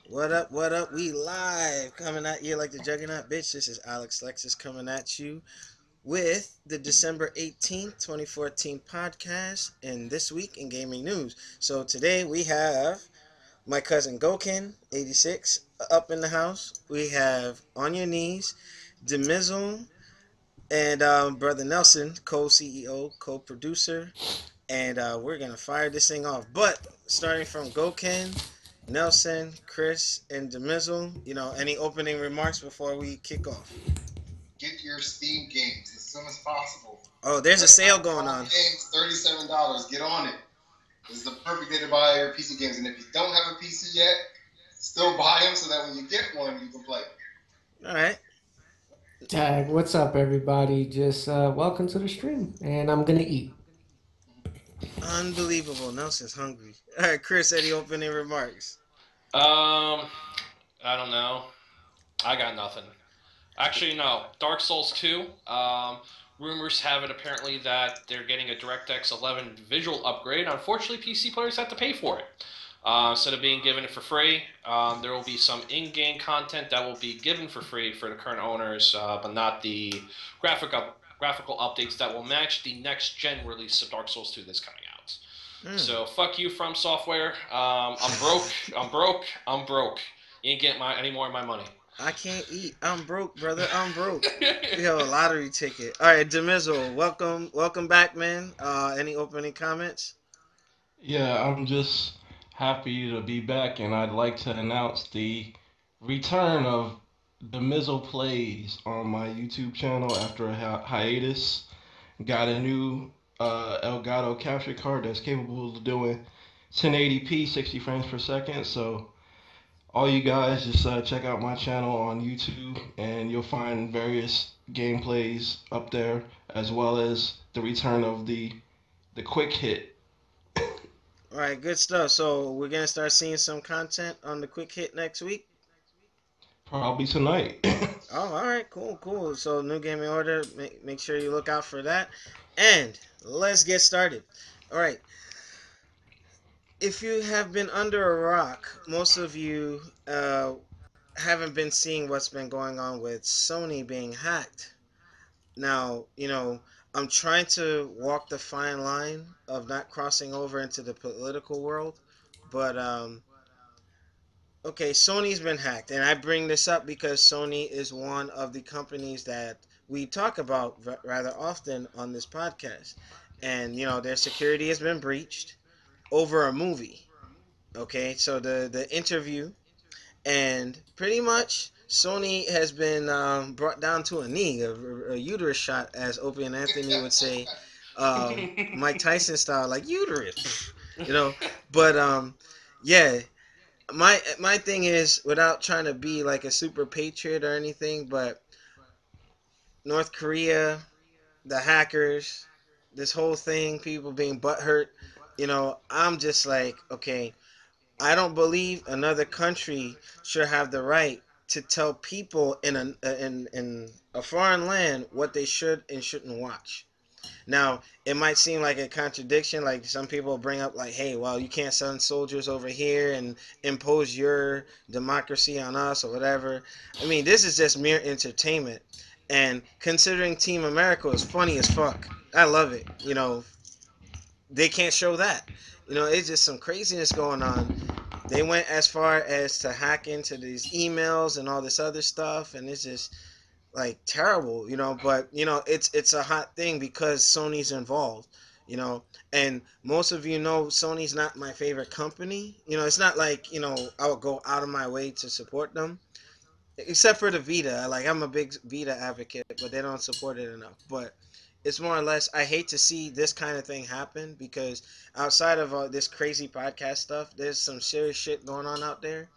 What up? What up? We live coming at you like the juggernaut, bitch. This is Alex Lexus coming at you with the December 18th, 2014 podcast and this week in gaming news. So today we have my cousin Gokin, 86, up in the house. We have On Your Knees, Demizzle, and Brother Nelson, co-CEO, co-producer. And we're going to fire this thing off. But starting from Gokin, Nelson, Chris, and Demizzle, any opening remarks before we kick off? Get your Steam games as soon as possible. Oh, there's a sale going on. Games, $37. Get on it. This is the perfect day to buy your PC games. And if you don't have a PC yet, still buy them so that when you get one, you can play. All right. Tag, what's up, everybody? Just welcome to the stream, and I'm gonna eat. Unbelievable. Nelson's hungry. All right, Chris, any opening remarks? I don't know. I got nothing. Actually, no. Dark Souls 2. Rumors have it apparently that they're getting a DirectX 11 visual upgrade. Unfortunately, PC players have to pay for it. Instead of being given it for free, there will be some in-game content that will be given for free for the current owners, but not the graphical updates that will match the next-gen release of Dark Souls 2 that's coming out. So, fuck you, From Software. I'm broke. You ain't getting any more of my money. I can't eat. I'm broke, brother. I'm broke. Yo, lottery ticket. All right, Demizzle, welcome back, man. Any opening comments? Yeah, I'm just happy to be back, and I'd like to announce the return of the Mizzle Plays on my YouTube channel after a hiatus. Got a new Elgato capture card that's capable of doing 1080p, 60 frames per second. So all you guys just check out my channel on YouTube, and you'll find various gameplays up there, as well as the return of the quick hit. All right, good stuff. So we're gonna start seeing some content on the quick hit next week. Probably tonight. Oh, all right, cool. So new gaming order. Make sure you look out for that. And let's get started. All right. If you have been under a rock, most of you haven't been seeing what's been going on with Sony being hacked. Now, I'm trying to walk the fine line of not crossing over into the political world, but okay, Sony's been hacked, and I bring this up because Sony is one of the companies that we talk about rather often on this podcast, and their security has been breached over a movie. Okay, so the interview, and pretty much Sony has been brought down to a knee, a uterus shot, as Opie and Anthony would say, Mike Tyson style, like uterus, But yeah, my thing is, without trying to be like a super patriot or anything, but North Korea, the hackers, this whole thing, people being butthurt, I'm just like, okay, I don't believe another country should have the right to tell people in a foreign land what they should and shouldn't watch. Now, it might seem like a contradiction, like some people bring up like, hey, well, you can't send soldiers over here and impose your democracy on us or whatever. I mean, this is just mere entertainment. And considering Team America is funny as fuck, I love it. They can't show that. It's just some craziness going on. They went as far as to hack into these emails and all this other stuff, and it's just like terrible, But it's a hot thing because Sony's involved, and most of Sony's not my favorite company. It's not like I would go out of my way to support them, except for the Vita. Like, I'm a big Vita advocate, but they don't support it enough. But it's more or less, I hate to see this kind of thing happen because outside of this crazy podcast stuff, there's some serious shit going on out there,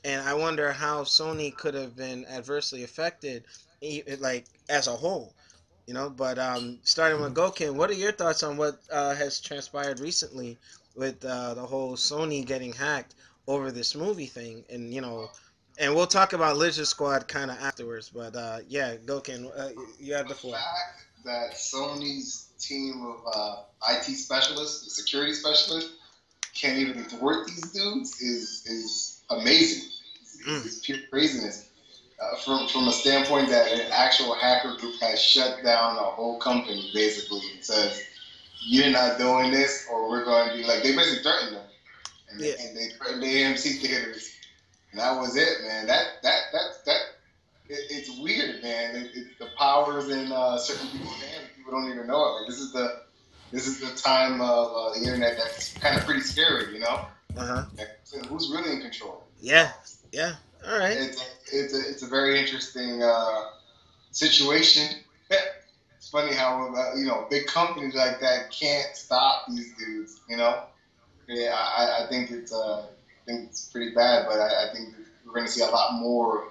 and I wonder how Sony could have been adversely affected, like as a whole, But starting with Gokin, what are your thoughts on what has transpired recently with the whole Sony getting hacked over this movie thing, and we'll talk about Lizard Squad kind of afterwards. But yeah, Gokin, you have the floor. Fact that Sony's team of IT specialists, security specialists, can't even thwart these dudes is amazing. Mm. It's pure craziness. From a standpoint that an actual hacker group has shut down a whole company, basically, and says, you're not doing this, or we're going to be like, they basically threatened them. And Yeah. they threatened the AMC theaters. And that was it, man. It's weird, man. The powers in certain people's hands, people don't even know it. Like, this is the time of the internet that's kind of pretty scary, you know? Uh-huh. Like, who's really in control? Yeah. Yeah. All right. It's a very interesting situation. It's funny how big companies like that can't stop these dudes. You know, yeah, I think it's pretty bad, but I think we're going to see a lot more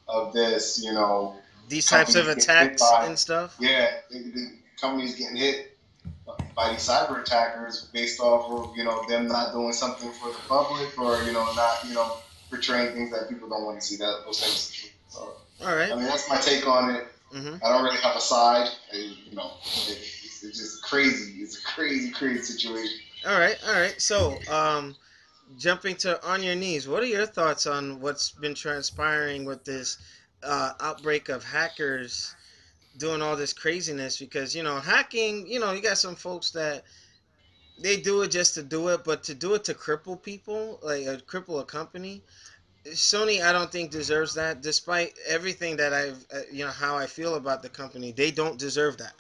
of this. You know, These types of companies getting hit attacks by, and stuff. yeah, the companies getting hit by these cyber attackers based off of them not doing something for the public, or not portraying things that people don't want to see. Those types of things. So, All right. I mean, that's my take on it. Mm-hmm. I don't really have a side. It's just crazy. It's a crazy, crazy situation. All right. All right. So, jumping to On Your Knees, what are your thoughts on what's been transpiring with this outbreak of hackers doing all this craziness? Because hacking, you got some folks that they do it just to do it, but to do it to cripple people, like cripple a company. Sony, I don't think deserves that. Despite everything that I've, how I feel about the company, they don't deserve that.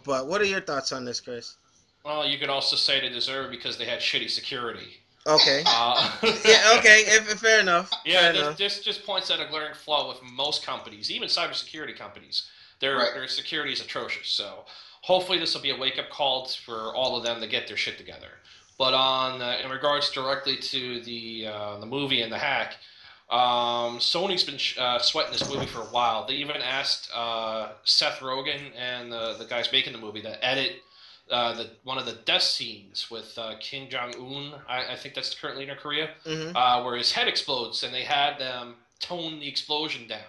But what are your thoughts on this, Chris? Well, you could also say they deserve it because they had shitty security. Okay. Uh, Yeah. Okay. Fair enough. Yeah, Fair enough. this just points out a glaring flaw with most companies, even cybersecurity companies. Their security is atrocious. So hopefully this will be a wake-up call for all of them to get their shit together. But in regards directly to the movie and the hack, Sony's been sweating this movie for a while. They even asked Seth Rogen and the guys making the movie to edit one of the death scenes with Kim Jong-un, I think that's the current leader in Korea, where his head explodes, and they had them tone the explosion down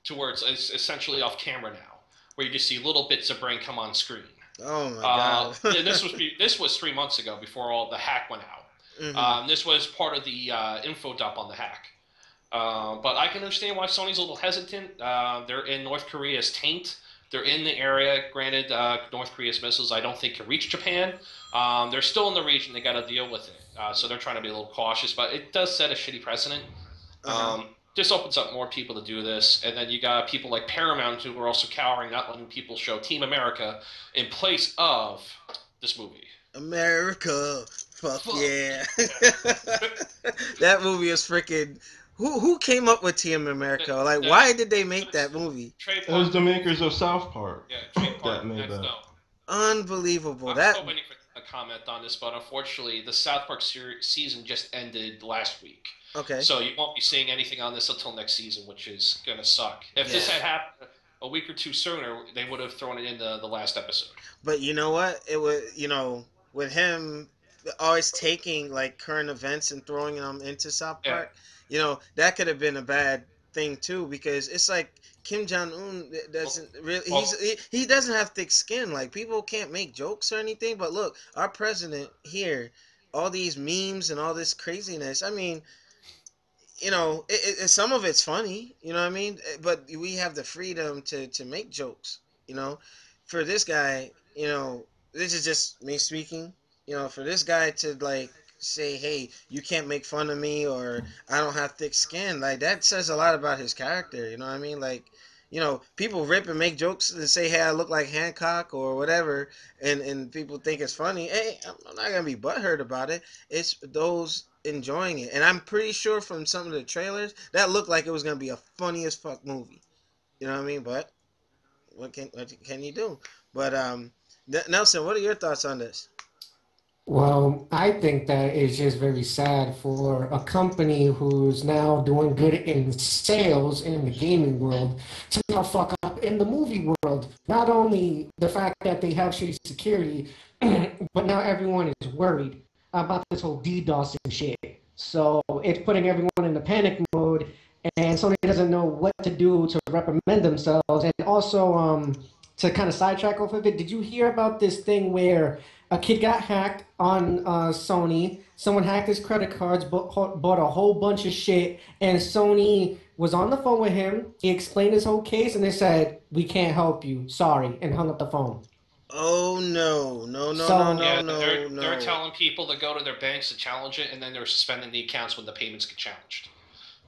to where it's essentially off camera now, where you just see little bits of brain come on screen. Oh my god! This was 3 months ago before all the hack went out. This was part of the info dump on the hack. But I can understand why Sony's a little hesitant. They're in North Korea's taint. They're in the area. Granted, North Korea's missiles I don't think can reach Japan. They're still in the region. They got to deal with it. So they're trying to be a little cautious. But it does set a shitty precedent. This opens up more people to do this. And then you got people like Paramount who are also cowering, not letting people show Team America in place of this movie. America. Fuck yeah. That movie is freaking... Who came up with Team America? Like, why did they make that movie? It was the makers of South Park. Yeah, Trey Park. That made that. Unbelievable. I'm still waiting for a comment on this, but unfortunately, the South Park season just ended last week. Okay. So you won't be seeing anything on this until next season, which is going to suck. If this had happened a week or two sooner, they would have thrown it in the last episode. But you know what? It was, with him always taking, like, current events and throwing them into South Park, that could have been a bad thing, too, because it's like Kim Jong-un doesn't really... he doesn't have thick skin. Like, people can't make jokes or anything, but look, our president here, all these memes and all this craziness, I mean... some of it's funny, you know what I mean? But we have the freedom to make jokes, For this guy, this is just me speaking, for this guy to, like, say, hey, you can't make fun of me, or I don't have thick skin, like, that says a lot about his character, you know what I mean? Like, people rip and make jokes and say, hey, I look like Hancock or whatever, and people think it's funny. Hey, I'm not going to be butthurt about it. It's those enjoying it. And I'm pretty sure from some of the trailers, that looked like it was going to be a funny as fuck movie. You know what I mean? But what can you do? But, Nelson, what are your thoughts on this? Well, I think that it's just very sad for a company who's now doing good in sales in the gaming world to now fuck up in the movie world. Not only the fact that they have shitty security, but now everyone is worried about this whole DDoS and shit. So it's putting everyone in the panic mode, and Sony doesn't know what to do to reprimand themselves. And also, to kind of sidetrack off of it, did you hear about this thing where A kid got hacked on Sony. Someone hacked his credit cards, bought a whole bunch of shit, and Sony was on the phone with him. He explained his whole case, and they said, "We can't help you. Sorry," and hung up the phone. Oh no, no, no, no, So no, Yeah, no, they're no. telling people to go to their banks to challenge it, and then they're suspending the accounts when the payments get challenged,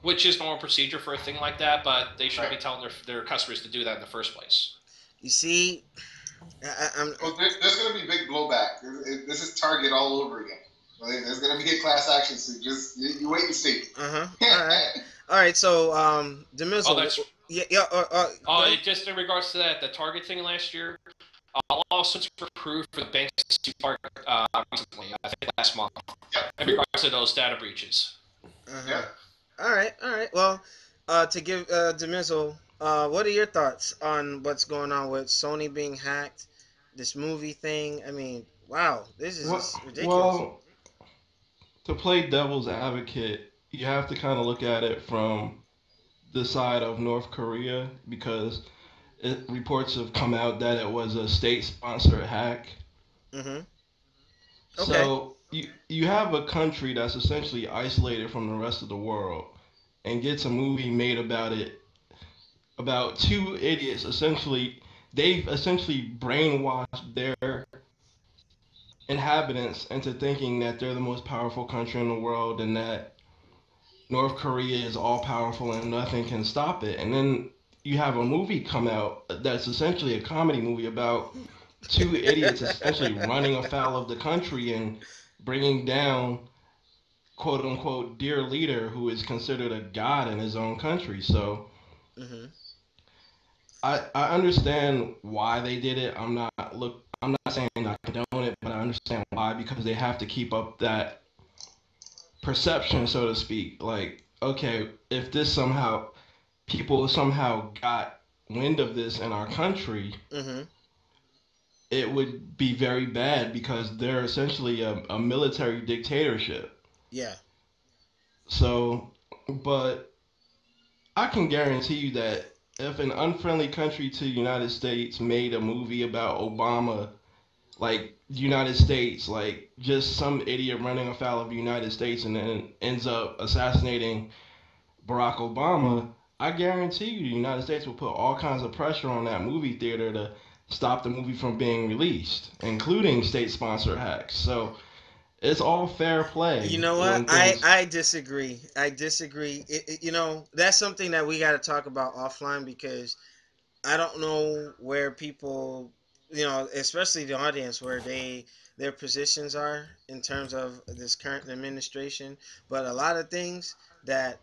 which is normal procedure for a thing like that. But they shouldn't be Right. telling their customers to do that in the first place. You see, I'm Well, there's going to be big blowback. This is Target all over again. There's going to be a class action suit. Just you wait and see. uh-huh. All right. All right, so Oh, Demizzle, that's yeah, yeah, go. just in regards to that, the Target thing last year. Lawsuits were approved for the banks to Target recently. I think last month. Yep. In regards to those data breaches. Uh-huh. Yep. All right, all right. Well, to give Demizzle, what are your thoughts on what's going on with Sony being hacked, this movie thing? I mean, wow, this is Well, just ridiculous. well, to play devil's advocate, you have to kind of look at it from the side of North Korea because reports have come out that it was a state-sponsored hack. Mm-hmm. Okay. So you have a country that's essentially isolated from the rest of the world and gets a movie made about it about two idiots essentially they've essentially brainwashed their inhabitants into thinking that they're the most powerful country in the world and that North Korea is all powerful and nothing can stop it. And then you have a movie come out that's essentially a comedy movie about two idiots essentially running afoul of the country and bringing down quote unquote dear leader who is considered a god in his own country. So Mm-hmm. I understand why they did it. I'm not saying I condone it, but I understand why because they have to keep up that perception, so to speak. Like, okay, if this somehow people somehow got wind of this in our country, Mm-hmm. it would be very bad because they're essentially a military dictatorship. Yeah. So, but I can guarantee you that if an unfriendly country to the United States made a movie about Obama, like the United States, like just some idiot running afoul of the United States and then ends up assassinating Barack Obama, I guarantee you the United States will put all kinds of pressure on that movie theater to stop the movie from being released, including state-sponsored hacks. So it's all fair You play know what? when I things. I disagree. I disagree. That's something that we got to talk about offline because I don't know where people, especially the audience, where their positions are in terms of this current administration. But a lot of things that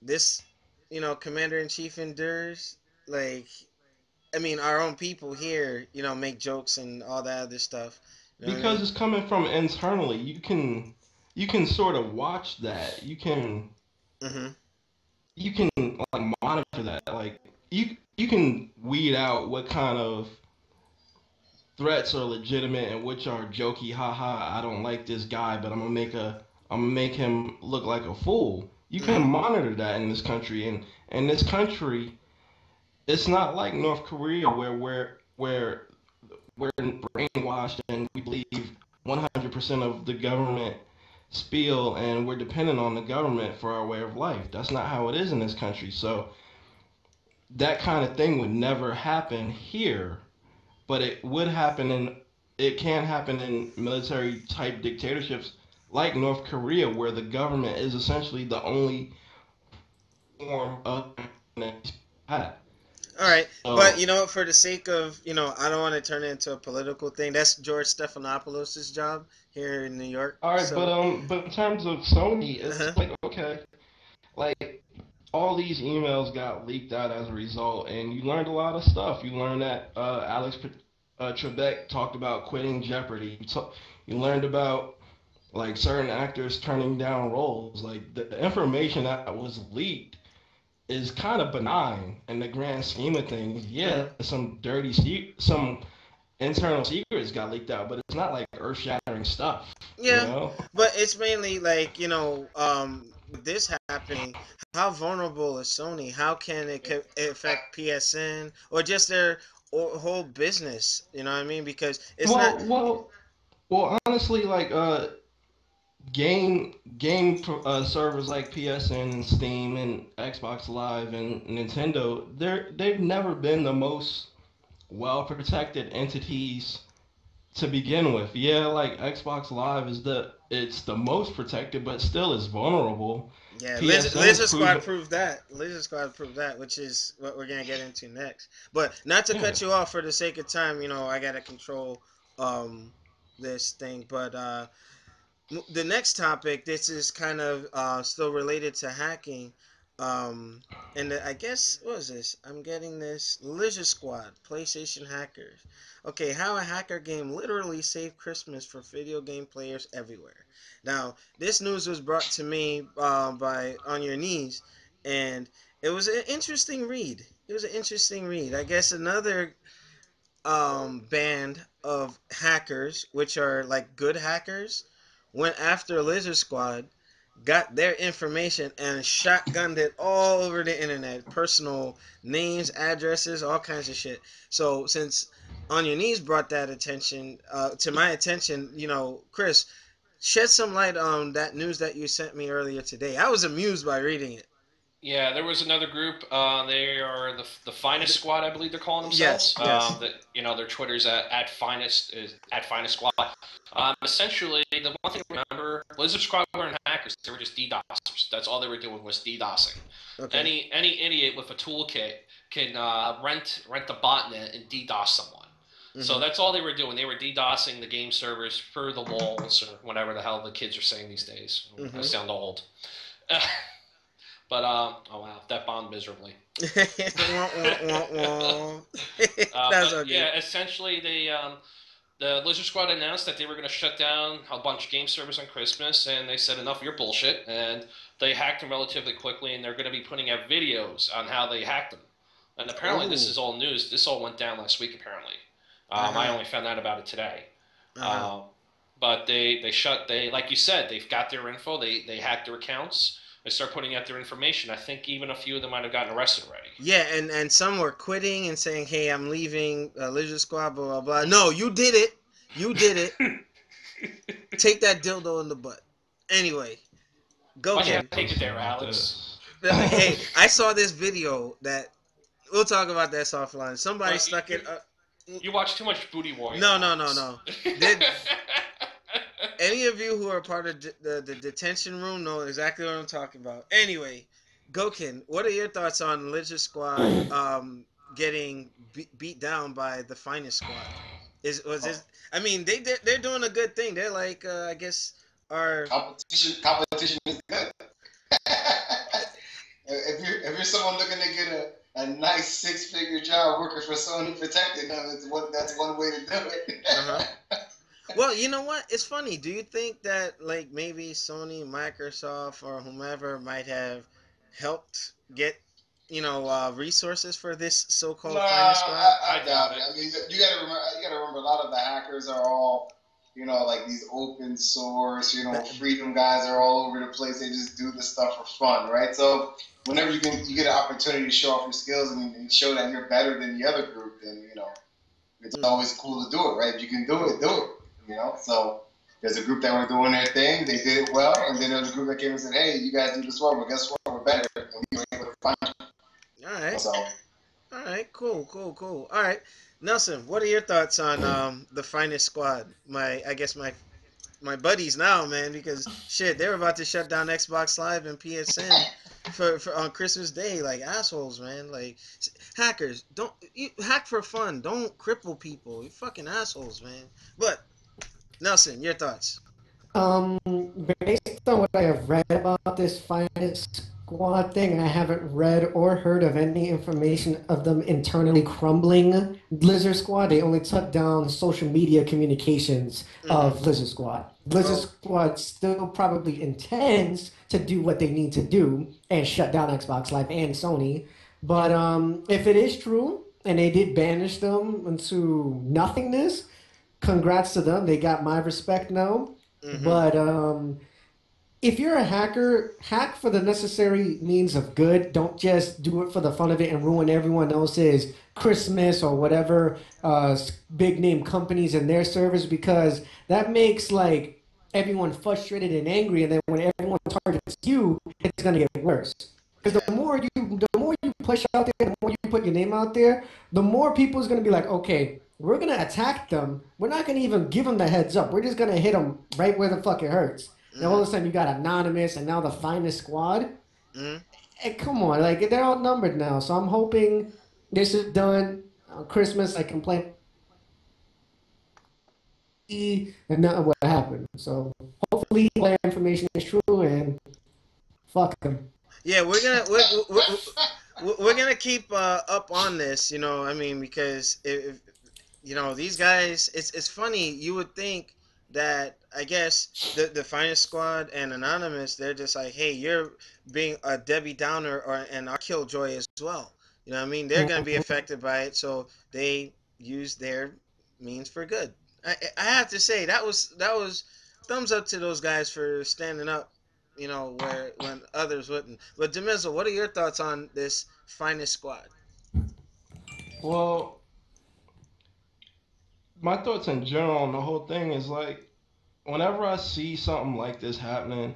this, commander in chief endures, like, I mean, our own people here, make jokes and all that other stuff. You know what I Because mean? it's coming from internally, you can sort of watch that. Mm-hmm. You can like monitor that. Like you can weed out what kind of threats are legitimate and which are jokey. Haha, I don't like this guy, but I'm gonna make him look like a fool. You can Mm-hmm. monitor that in this country, and in this country, it's not like North Korea where we're brainwashed and we believe 100% of the government spiel and we're dependent on the government for our way of life. That's not how it is in this country. So that kind of thing would never happen here, but it would happen in it can happen in military type dictatorships like North Korea where the government is essentially the only form of All right, but so for the sake of I don't want to turn it into a political thing. That's George Stephanopoulos' job here in New York. all right, So, but in terms of Sony, it's uh-huh. like okay, like all these emails got leaked out as a result, and you learned a lot of stuff. You learned that Trebek talked about quitting Jeopardy. You learned about like certain actors turning down roles. Like the information that was leaked is kind of benign in the grand scheme of things. Yeah, Hmm. some internal secrets got leaked out, but it's not like earth-shattering stuff. You Yeah, know, but it's mainly like with this happening, how vulnerable is Sony? How can it affect PSN or just their whole business? You know what I mean? Because it's not. well, well. Well, honestly, like servers like PSN and Steam and Xbox Live and Nintendo, they've never been the most well protected entities to begin with. Yeah, like Xbox Live it's the most protected, but still is vulnerable. Yeah, PSN's Lizard Squad proven. proved that. Lizard Squad proved that, which is what we're gonna get into next. But not to Yeah. cut you off for the sake of time, I gotta control um this thing. But the next topic, this is kind of still related to hacking. Um, and I guess what is this? I'm getting this Lizard Squad PlayStation hackers. Okay, how a hacker game literally saved Christmas for video game players everywhere. Now, this news was brought to me by On Your Knees, and it was an interesting read. It was an interesting read. I guess another band of hackers, which are like good hackers, went after Lizard Squad, got their information, and shotgunned it all over the internet. Personal names, addresses, all kinds of shit. So since On Your Knees brought that attention to my attention, Chris, shed some light on that news that you sent me earlier today. I was amused by reading it. Yeah, there was another group. They are the Finest Squad, I believe they're calling Yes, themselves. yes. That their Twitter's at Finest is at Finest Squad. Essentially, the one thing to remember, Lizard Squad weren't hackers. They were just DDoSers. That's all they were doing was DDoSing. Okay. Any idiot with a toolkit can rent the botnet and DDoS someone. Mm-hmm. So that's all they were doing. They were DDoSing the game servers for the lulz or whatever the hell the kids are saying these days. Mm-hmm. I sound old. But oh wow, that bombed miserably. That's okay. Yeah, essentially the Lizard Squad announced that they were going to shut down a bunch of game servers on Christmas, and they said enough of your bullshit, and they hacked them relatively quickly, and they're going to be putting out videos on how they hacked them. And apparently this is all news. This all went down last week. Apparently, I only found out about it today. But they like you said, they've got their info. They hacked their accounts. They start putting out their information. I think even a few of them might have gotten arrested already. Yeah, and some were quitting and saying, "Hey, I'm leaving Lizard Squad." Blah blah blah. No, you did it. You did it. Take that dildo in the butt. Anyway, go Why Ken. can't take it there, Alex? Hey, I saw this video that we'll talk about that offline. Somebody stuck it. You watch too much Booty Warrior. No. Did any of you who are part of the detention room know exactly what I'm talking about? Anyway, Gokin, what are your thoughts on Lizard Squad getting beat down by the Finest Squad? I mean, they're doing a good thing. They're like, I guess, our competition is good. if you're someone looking to get a nice 6-figure job working for Sony protecting them, that's one way to do it. Well, you know what? It's funny. Do you think that like maybe Sony, Microsoft, or whomever might have helped get resources for this so-called Finest Squad? I doubt it. I mean, you gotta remember, a lot of the hackers are all, like these open source, freedom guys are all over the place. They just do this stuff for fun, right? So whenever you get an opportunity to show off your skills and show that you're better than the other group, then it's always cool to do it, right? If you can do it, do it. So there's a group that were doing their thing, they did it well, and then there's a group that came and said, "Hey, you guys do this well, but guess what? We're better, and we were able to find you." All right. So, all right, cool. All right, Nelson, what are your thoughts on the Finest Squad? I guess my buddies now, man, because shit, they're about to shut down Xbox Live and PSN for on Christmas Day, like assholes, man. Like hackers, don't hack for fun. Don't cripple people. You fucking assholes, man. But Nelson, your thoughts? Based on what I have read about this Finest Squad thing, I haven't read or heard of any information of them internally crumbling Lizard Squad. They only took down social media communications of Lizard Squad. Lizard Squad still probably intends to do what they need to do and shut down Xbox Live and Sony. But if it is true and they did banish them into nothingness, congrats to them. They got my respect now. But if you're a hacker, hack for the necessary means of good. Don't just do it for the fun of it and ruin everyone else's Christmas or whatever big name companies and their servers, because that makes like everyone frustrated and angry, and then when everyone targets you, it's gonna get worse. Because Yeah. the more you push out there, the more you put your name out there, the more people's gonna be like, okay, we're gonna attack them. We're not gonna even give them the heads up. We're just gonna hit them right where the fuck it hurts. Now all Mm-hmm. of a sudden you got Anonymous and now the finest squad. Mm-hmm. Hey, come on, like they're outnumbered now. So I'm hoping this is done on Christmas. I can play and not what happened. So hopefully player information is true and fuck them. Yeah, we're gonna keep up on this. You know, I mean, because if you know these guys, it's funny. You would think that I guess the finest squad and anonymous, they're just like, hey, you're being a Debbie Downer or and our killjoy as well. You know what I mean? They're gonna be affected by it, so they use their means for good. I have to say that was thumbs up to those guys for standing up. You know where when others wouldn't. But Demizzle, what are your thoughts on this finest squad? Well, my thoughts in general on the whole thing is like whenever I see something like this happening,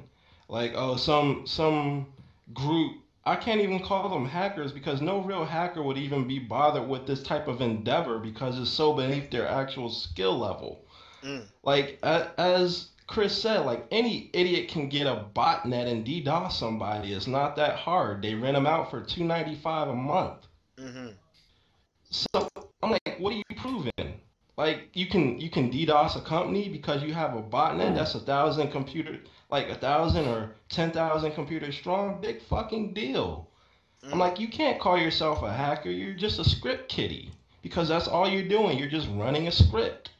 like oh some group, I can't even call them hackers because no real hacker would even be bothered with this type of endeavor because it's so beneath their actual skill level. Mm, Like as Chris said, like any idiot can get a botnet and DDoS somebody. It's not that hard. They rent them out for $2.95 a month. mm-hmm. So I'm like, what are you proving? Like you can DDoS a company because you have a botnet that's 1,000 computer, like 1,000 or 10,000 computers strong. Big fucking deal. I'm Mm, like, you can't call yourself a hacker. You're just a script kiddie because that's all you're doing. You're just running a script.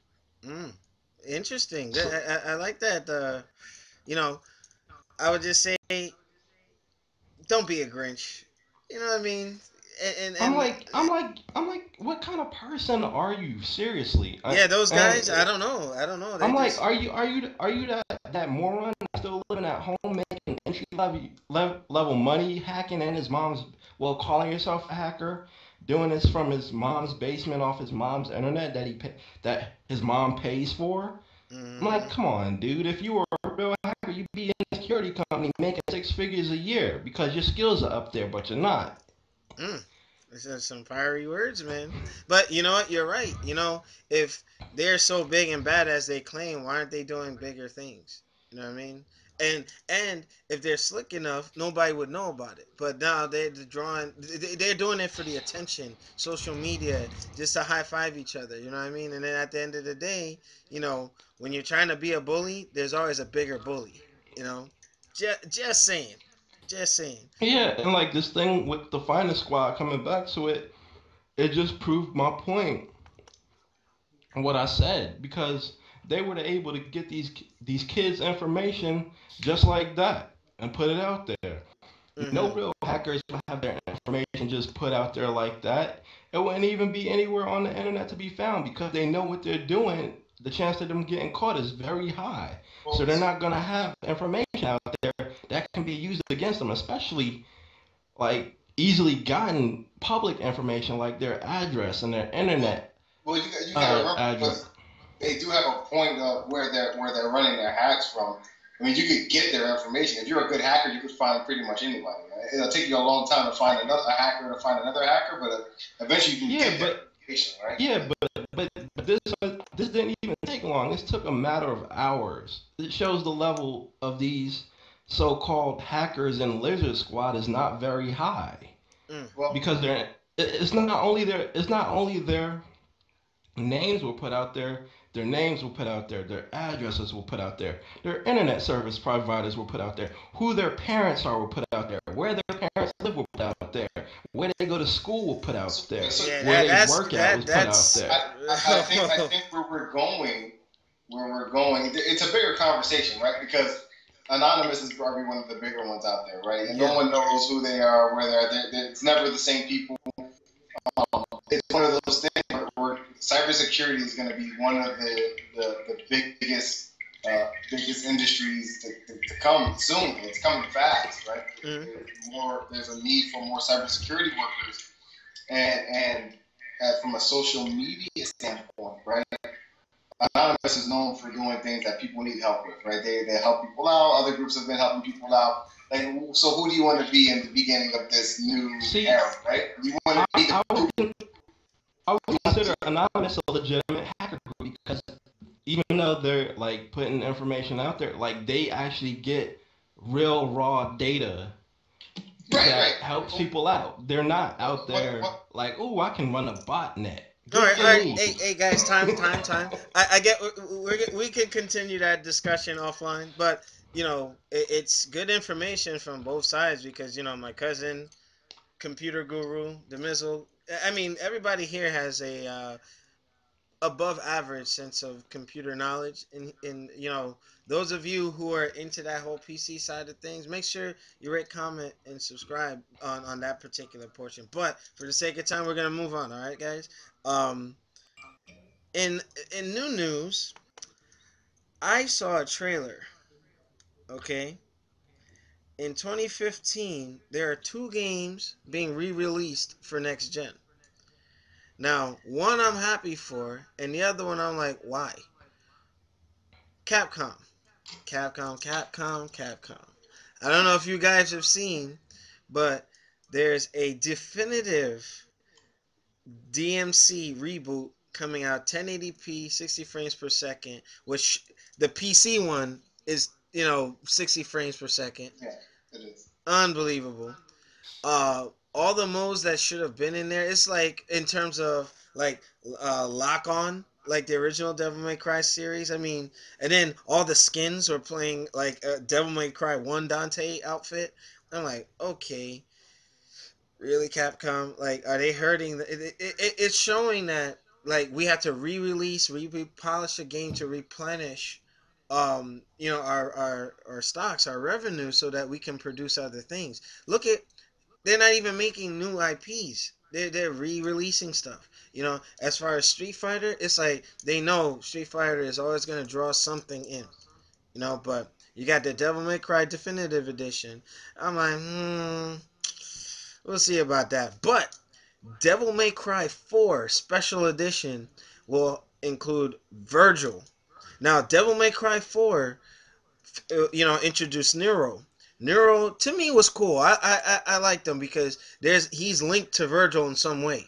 mm. Interesting. So I like that. You know, I would just say, don't be a Grinch. You know what I mean? And I'm like, what kind of person are you? Seriously. yeah, those And guys. I don't know. I don't know. They I'm like, just are you that moron still living at home making entry level money, hacking in his mom's, well, calling yourself a hacker, doing this from his mom's basement off his mom's internet that his mom pays for? I'm like, mm, come on, dude. If you were a real hacker, you'd be in a security company making six figures a year because your skills are up there, but you're not. mm. This is some fiery words, man. But you know what? You're right. You know, if they're so big and bad as they claim, why aren't they doing bigger things? You know what I mean? And if they're slick enough, nobody would know about it. But now they're drawing, they're doing it for the attention, social media, just to high five each other. You know what I mean? And then at the end of the day, you know, when you're trying to be a bully, there's always a bigger bully. You know, just saying, just saying. Yeah, and like this thing with the finest squad coming back to it, it just proved my point, what I said, because they were able to get these kids information just like that and put it out there. No Mm-hmm. real hackers would have their information just put out there like that. It wouldn't even be anywhere on the internet to be found because they know what they're doing. The chance of them getting caught is very high. So Well, they're not gonna have information out there that can be used against them, especially like easily gotten public information like their address and their well, internet you got to remember address. because they do have a point of where they're running their hacks from. I mean, you could get their information. If you're a good hacker, you could find pretty much anybody. Right? It'll take you a long time to find a hacker to find another hacker, but eventually you can Yeah, get their but information, right? yeah, but this didn't even take long. This took a matter of hours. It shows the level of these so-called hackers in Lizard Squad is not very high Mm, Well, because it's not only their names were put out there, their names were put out there, their addresses were put out there, their internet service providers were put out there, who their parents are were put out there, where their parents live were put out there, where they go to school were put out there, so yeah, where they that's work at was put out that's. there. I think where we're going, it's a bigger conversation, right? Because Anonymous is probably one of the bigger ones out there, right? And no Yeah. one knows who they are, where it's never the same people. It's one of those things where cybersecurity is going to be one of the biggest industries to to come soon. It's coming fast, right? Mm-hmm. There's a need for more cybersecurity workers, and from a social media standpoint, right? Anonymous is known for doing things that people need help with, right? They help people out. Other groups have been helping people out. Like, so who do you want to be in the beginning of this new era, right? You want to be the I would consider Anonymous a legitimate hacker group because even though they're like putting information out there, like they actually get real raw data that helps people out. They're not out there like, oh, I can run a botnet. All right. Hey, guys, time. I get we could continue that discussion offline, but it's good information from both sides because my cousin, computer guru, the Mizzle. I mean, everybody here has a above average sense of computer knowledge, and those of you who are into that whole PC side of things, make sure you rate, comment, and subscribe on that particular portion. But for the sake of time, we're gonna move on. All right, guys. Um, in new news, I saw a trailer. Okay, in 2015, there are two games being re-released for next gen. Now, one I'm happy for, and the other one I'm like, why? Capcom. I don't know if you guys have seen, but there's a definitive DMC reboot coming out 1080p, 60 frames per second, which the PC one is, 60 frames per second. Yeah, it is. Unbelievable. All the modes that should have been in there, it's like in terms of like lock on, like the original Devil May Cry series. I mean, and then all the skins are playing like a Devil May Cry 1 Dante outfit. I'm like, okay, really, Capcom? Like, are they hurting? It's showing that like we have to re-release, re-polish a game to replenish our stocks, our revenue, so that we can produce other things. Look at, they're not even making new IPs. They're re-releasing stuff. As far as Street Fighter, it's like they know Street Fighter is always gonna draw something in. But you got the Devil May Cry Definitive Edition. I'm like, we'll see about that. But Devil May Cry 4 Special Edition will include Virgil. Now, Devil May Cry 4, introduced Nero. Nero to me was cool. I liked him because he's linked to Virgil in some way.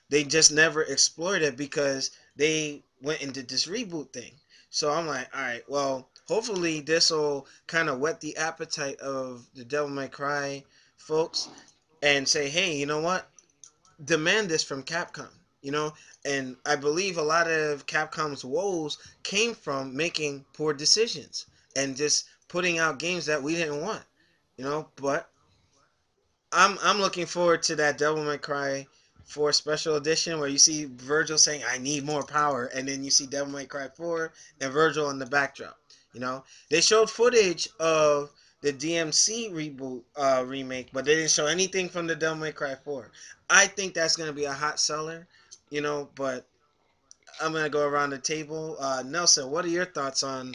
They just never explored it because they went and did this reboot thing. So I'm like, all right, well, hopefully this will kind of whet the appetite of the Devil May Cry folks and say, hey, you know what? Demand this from Capcom. And I believe a lot of Capcom's woes came from making poor decisions and just putting out games that we didn't want. But I'm looking forward to that Devil May Cry 4 Special Edition where you see Virgil saying, I need more power, and then you see Devil May Cry 4 and Virgil in the backdrop. They showed footage of the DMC reboot remake, but they didn't show anything from the Devil May Cry 4. I think that's going to be a hot seller, but I'm going to go around the table. Nelson, what are your thoughts on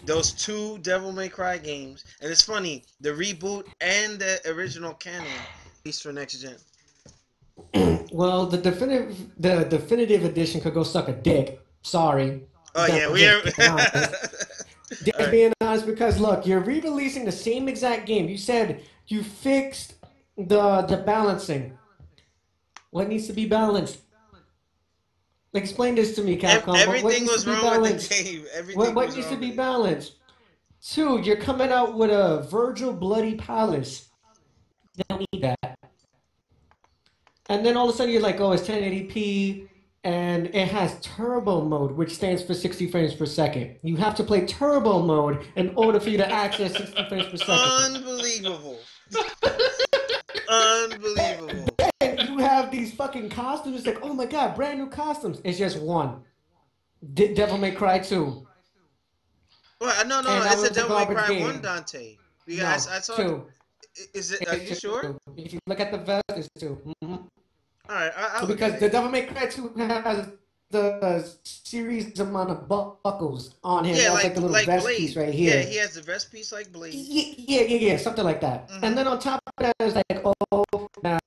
those two Devil May Cry games? And it's funny, the reboot and the original canon, at least for next gen. Well, the definitive edition could go suck a dick. Sorry. Oh yeah, we are. Just being honest, because look, you're re-releasing the same exact game. You said you fixed the balancing. What needs to be balanced? Explain this to me, Capcom. Everything was wrong with the game. What needs to be balanced? 2, you're coming out with a Virgil Bloody Palace. You don't need that. And then all of a sudden you're like, oh, it's 1080p, and it has turbo mode, which stands for 60 frames per second. You have to play turbo mode in order for you to access 60 frames per second. Unbelievable. Unbelievable. And you have these fucking costumes, like, oh my god, brand new costumes. It's just one. Devil May Cry 2. Well, no, it's a Devil May Cry 1 Dante. Because I saw 2. Is it? Are you sure? If you look at the vest, it's 2. Mm-hmm. All right, because the Devil May Cry 2 has the series amount of buckles on him. It Yeah, has like the little like vest piece Blade. right Yeah, here. he has the vest piece like Blade. Yeah, something like that. And Hmm. then on top of that, it's like, oh, that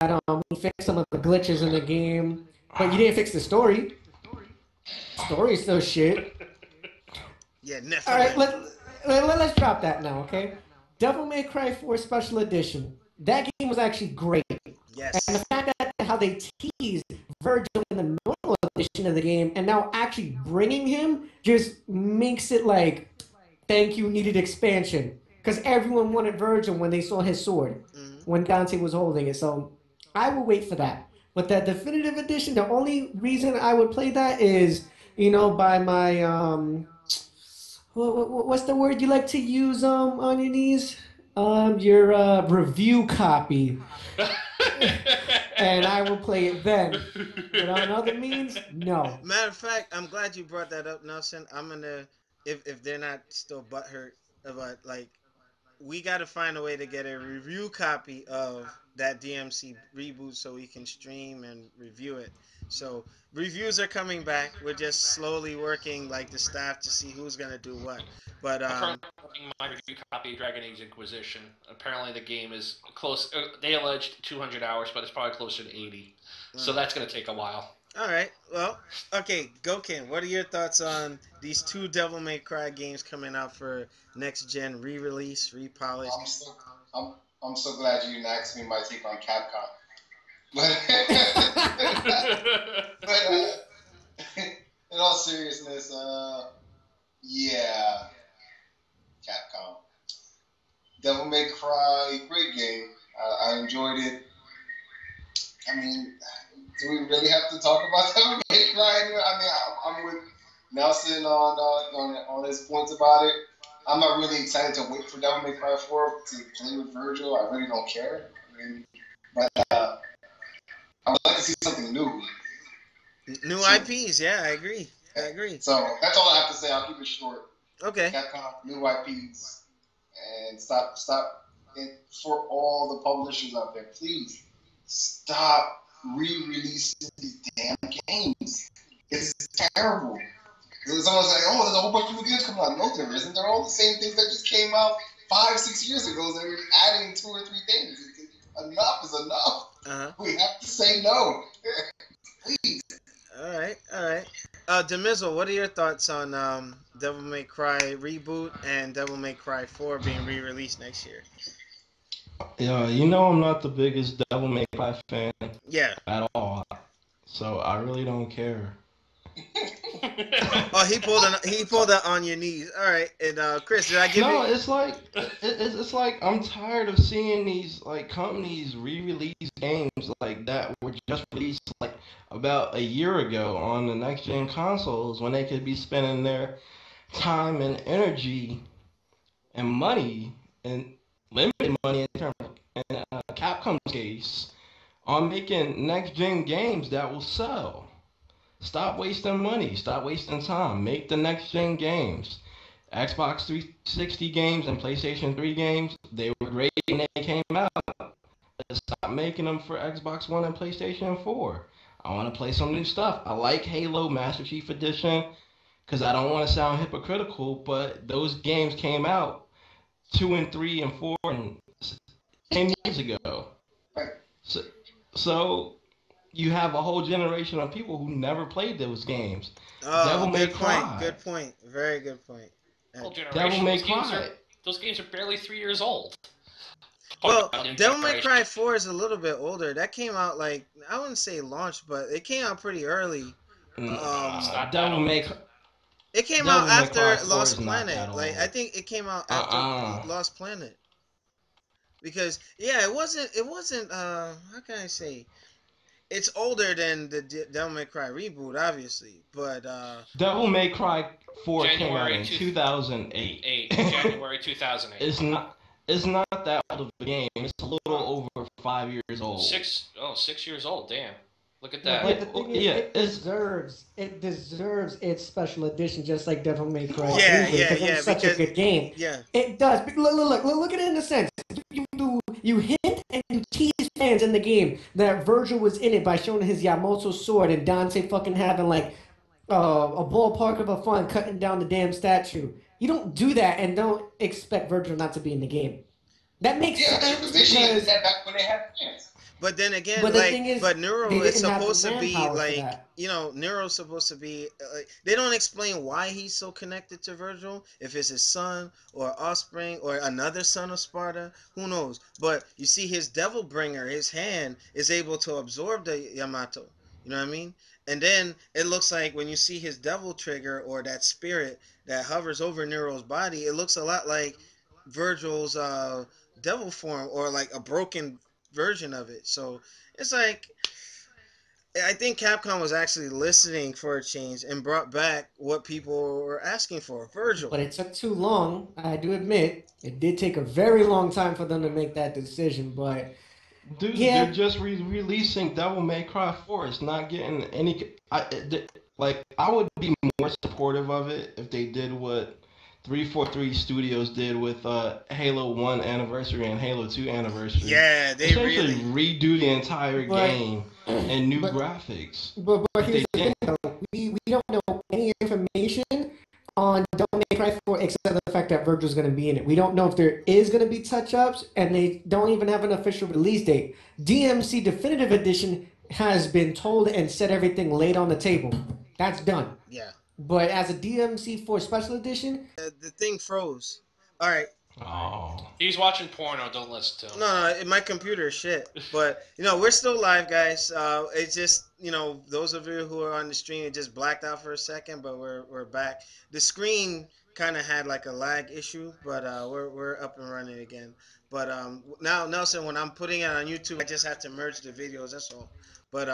we fixed some of the glitches in the game, but you didn't fix the story. Story's still shit. Yeah, All right, Nephilim. let's drop that now, okay? Devil May Cry 4 Special Edition. That game was actually great. And the Yes. fact that how they teased Virgil in the normal edition of the game and now actually bringing him just makes it like, thank you, needed expansion. Because everyone wanted Virgil when they saw his sword, Hmm. when Dante was holding it. So I will wait for that. But that definitive edition, the only reason I would play that is, by my what's the word you like to use on your knees? Your review copy, and I will play it then. But on other means, no. Matter of fact, I'm glad you brought that up, Nelson. I'm gonna, if they're not still butthurt, but like we got to find a way to get a review copy of that DMC reboot so we can stream and review it. So reviews are coming back. We're just slowly working like the staff to see who's gonna do what. But I'm currently working my review copy of Dragon Age Inquisition. Apparently, the game is close. They alleged 200 hours, but it's probably closer to 80. So uh, that's going to take a while. all right. Well, okay, Gokin. What are your thoughts on these two Devil May Cry games coming out for next gen re-release, repolished? I'm so I'm I'm so glad you didn't ask me my take on Capcom. But but in all seriousness, yeah, Capcom. Devil May Cry, great game. I enjoyed it. I mean, do we really have to talk about Devil May Cry anyway? I mean, I'm with Nelson on his points about it. I'm not really excited to wait for Devil May Cry 4 to play with Virgil. I really don't care. I mean, but I would like to see something new. New So, IPs, yeah, I agree. I agree. so that's all I have to say. I'll keep it short. Okay. Capcom, new IPs, and stop. And for all the publishers out there, please stop re-releasing these damn games. It's terrible. Someone's like, "Oh, there's a whole bunch of new games coming out." No, there isn't. They're all the same things that just came out 5, 6 years ago. They're adding 2 or 3 things. Enough is enough. Uh-huh. We have to say no. Please. All right, all right. Demizzle, what are your thoughts on Devil May Cry reboot and Devil May Cry 4 being re-released next year? Yeah, I'm not the biggest Devil May Cry fan Yeah. at all, so I really don't care. Oh, he pulled it on your knees. All right, and Chris, did I give No, you? it's like I'm tired of seeing these like companies re-release games like that were just released like about a year ago on the next gen consoles when they could be spending their time and energy and money and limited money in terms of in Capcom's case on making next gen games that will sell. Stop wasting money. Stop wasting time. Make the next gen games. Xbox 360 games and PlayStation 3 games, they were great when they came out. Stop making them for Xbox One and PlayStation 4. I want to play some new stuff. I like Halo Master Chief Edition because I don't want to sound hypocritical, but those games came out 2 and 3 and 4 and 10 years ago. So, so you have a whole generation of people who never played those games. Oh, Devil May good point. Cry. Good point. Very good point. Whole Devil generation. May Those games are Cry. those games are barely 3 years old. Well, Talk about new Devil May generation. Cry 4 is a little bit older. That came out like I wouldn't say launched, but it came out pretty early. It's not that Devil old. May It came out Devil May Cry after 4 is Lost not that Planet. Like I old. think it came out after Lost Planet. Because yeah, it wasn't how can I say? It's older than the Devil May Cry reboot, obviously, but Devil May Cry 4 came out January in 2 2008. January 2008. It's not that old of a game. It's a little over 5 years old. 6 years old. Damn. Look at No, that. but the thing is, Yeah, it deserves its special edition, just like Devil May Cry yeah, 3 did, because yeah, it's such a because good game. yeah, It does. But look at it in a sense. You hint and you tease fans in the game that Virgil was in it by showing his Yamato sword and Dante fucking having like a ballpark of a fun cutting down the damn statue. You don't do that and don't expect Virgil not to be in the game. That makes Yeah, because sense they should have did because, that back when they had fans. But then again, but the like, thing is, but Neuro they is didn't have the supposed to be manpower for like, that. Neuro's supposed to be. Like, they don't explain why he's so connected to Virgil. If it's his son or offspring or another son of Sparta, who knows? But you see, his Devil Bringer, his hand is able to absorb the Yamato. You know what I mean? And then it looks like when you see his Devil Trigger or that spirit that hovers over Nero's body, it looks a lot like Virgil's devil form or like a broken version of it. So it's like I think Capcom was actually listening for a change and brought back what people were asking for. Virgil. But it took too long. I do admit it did take a very long time for them to make that decision. But Dude, they're yeah, just releasing Devil May Cry 4. It's not getting any. Like, I would be more supportive of it if they did what 343 Studios did with Halo 1 Anniversary and Halo 2 Anniversary. Yeah, they Essentially, really. redo the entire but game and new but graphics. but But here's they the thing didn't. though. We don't know any information on Devil May Cry 4 except the fact that Virgil's going to be in it. We don't know if there is going to be touch ups, and they don't even have an official release date. DMC Definitive Edition has been told and said everything laid on the table. That's done. Yeah. But as a DMC4 Special Edition, The thing froze. All right. Oh. He's watching porno. Don't listen to him. No, my computer is shit. But we're still live, guys. It's just those of you who are on the stream, it just blacked out for a second, but we're back. The screen kind of had like a lag issue, but we're up and running again. But now, Nelson, when I'm putting it on YouTube, I just have to merge the videos. That's all. But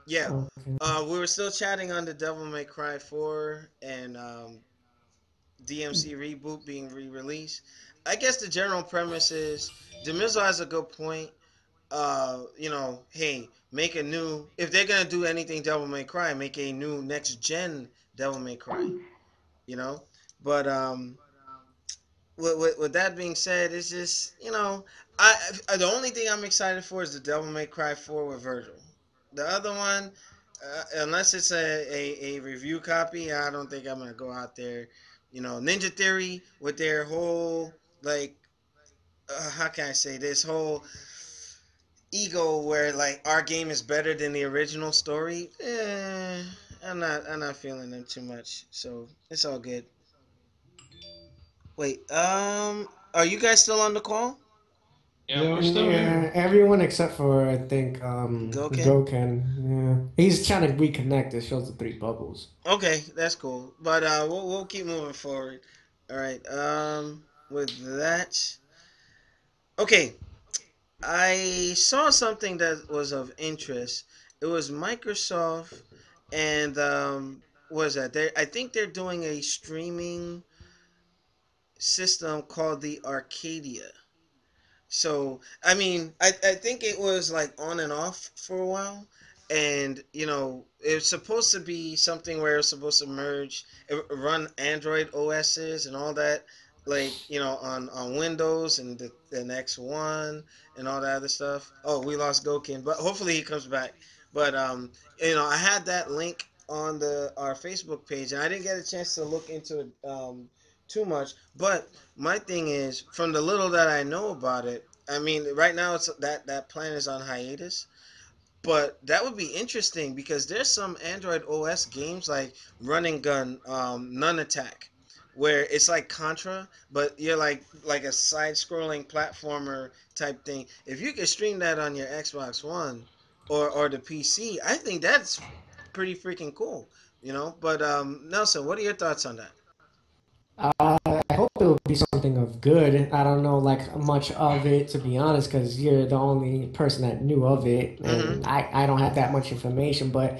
yeah, okay. we were still chatting on the Devil May Cry 4 and DMC reboot being re-released. I guess the general premise is Demizo has a good point. Hey, make a new. If they're gonna do anything Devil May Cry, make a new next gen Devil May Cry. You know, but with that being said, it's just the only thing I'm excited for is the Devil May Cry 4 with Virgil. The other one, unless it's a review copy, I don't think I'm gonna go out there. Ninja Theory with their whole like, how can I say this whole ego where like our game is better than the original story. I'm not feeling them too much, so it's all good. Wait, are you guys still on the call? Yeah. Yeah, we're still Yeah, here. everyone except for I think Goken? Goken. Yeah, he's trying to reconnect. It shows the three bubbles. Okay, that's cool. But we'll keep moving forward. All right. With that, okay, I saw something that was of interest. It was Microsoft, and what is that? I think they're doing a streaming system called the Arcadia. So I mean, I think it was like on and off for a while, and it's supposed to be something where it's supposed to merge, run Android OSs and all that, like on Windows and the next one and all that other stuff. Oh, we lost Gokin, but hopefully he comes back. But I had that link on the our Facebook page, and I didn't get a chance to look into it too much, but my thing is, from the little that I know about it, I mean, right now it's that plan is on hiatus. But that would be interesting because there's some Android OS games like Run and Gun, Nun Attack, where it's like Contra, but you're like a side-scrolling platformer type thing. If you could stream that on your Xbox One or the PC, I think that's pretty freaking cool. But Nelson, what are your thoughts on that? I hope it will be something of good. I don't know like much of it to be honest, because you're the only person that knew of it, Mm-hmm. and I don't have that much information. But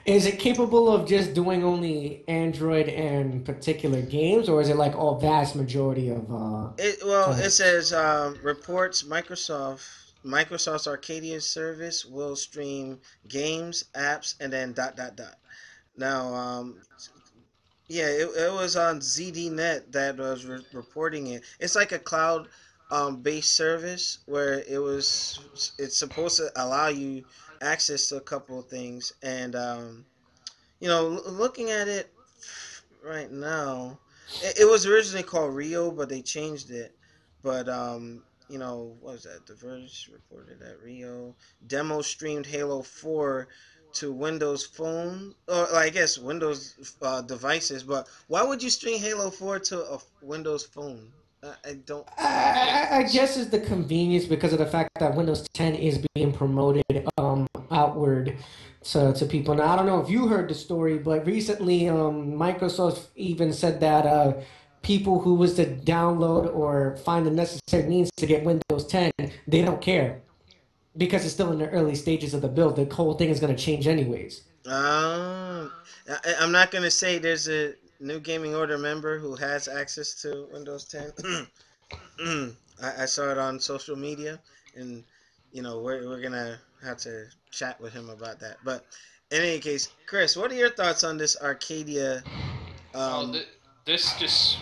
is it capable of just doing only Android and particular games, or is it like all vast majority of It titles? says reports Microsoft's Arcadia service will stream games, apps, and then dot dot dot. Now, yeah, it was on ZDNet that was reporting it. It's like a cloud based service where it's supposed to allow you access to a couple of things, and Looking at it right now, it was originally called Rio, but they changed it. But what was that? The Verge reported that Rio demo streamed Halo 4 to Windows Phone, or I guess Windows devices. But why would you stream Halo 4 to a Windows phone? I don't. I guess it's the convenience because of the fact that Windows 10 is being promoted outward to people. Now, I don't know if you heard the story, but recently Microsoft even said that people who was to download or find the necessary means to get Windows 10, they don't care because it's still in the early stages of the build. The whole thing is going to change anyways. I'm not gonna say there's a new gaming order member who has access to Windows 10. I saw it on social media, and we're gonna have to chat with him about that. But in any case, Chris, what are your thoughts on this Arcadia? Oh, this just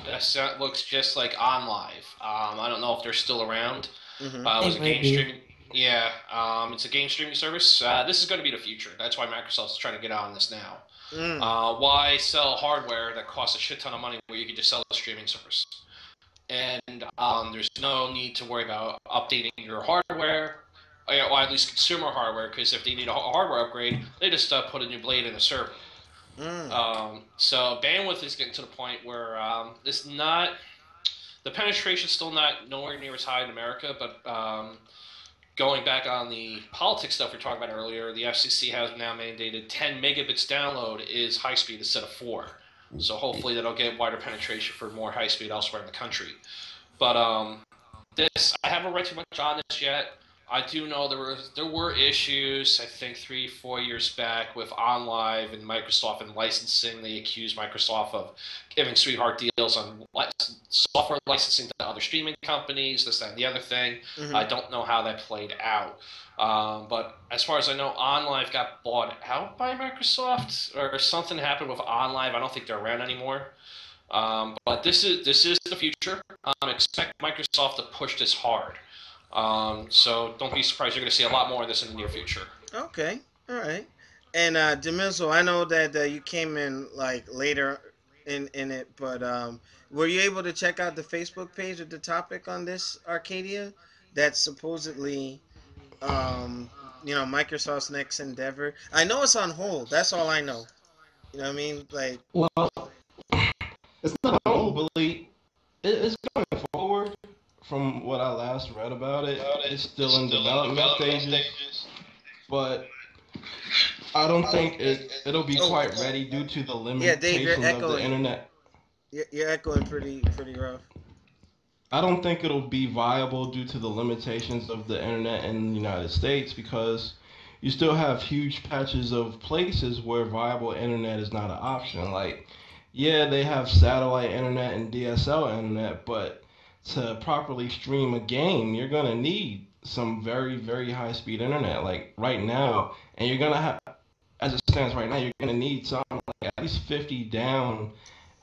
looks just like OnLive. I don't know if they're still around. Mhm. It was It a might game be. streaming. Yeah, it's a game streaming service. This is going to be the future. That's why Microsoft's trying to get on this now. Mm. Why sell hardware that costs a shit ton of money where you can just sell a streaming service? And there's no need to worry about updating your hardware, or at least consumer hardware, because if they need a hardware upgrade, they just put a new blade in a server. Mm. So bandwidth is getting to the point where it's not the penetration's still not nowhere near as high in America, but going back on the politics stuff we were talking about earlier, the FCC has now mandated 10 megabits download is high speed instead of 4. So hopefully that'll get wider penetration for more high speed elsewhere in the country. But I haven't read too much on this yet. I do know there were issues, I think 3-4 years back with OnLive and Microsoft and licensing. They accused Microsoft of giving sweetheart deals on software licensing to other streaming companies, this, that, and the other thing. Mhm. I don't know how that played out. But as far as I know, OnLive got bought out by Microsoft, or something happened with OnLive. I don't think they're around anymore. But this is the future. Expect Microsoft to push this hard. So don't be surprised. You're going to see a lot more of this in the near future. Okay, all right. And Demizo, I know that you came in like later in it, but were you able to check out the Facebook page with the topic on this Arcadia? That's supposedly Microsoft's next endeavor. I know it's on hold. That's all I know. You know what I mean? Like, Well, It's I not don't old. believe it's going forward. From what I last read about it, it's still in development stages, but I don't think it'll be oh, quite ready due to the yeah, Dave, you're limitations of the echoing. internet. You're echoing pretty rough. I don't think it'll be viable due to the limitations of the internet in the United States because you still have huge patches of places where viable internet is not an option. Like, yeah, they have satellite internet and DSL internet, but to properly stream a game, you're gonna need some very, very high speed internet. Like right now, and you're gonna have, as it stands right now, you're gonna need something like at least 50 down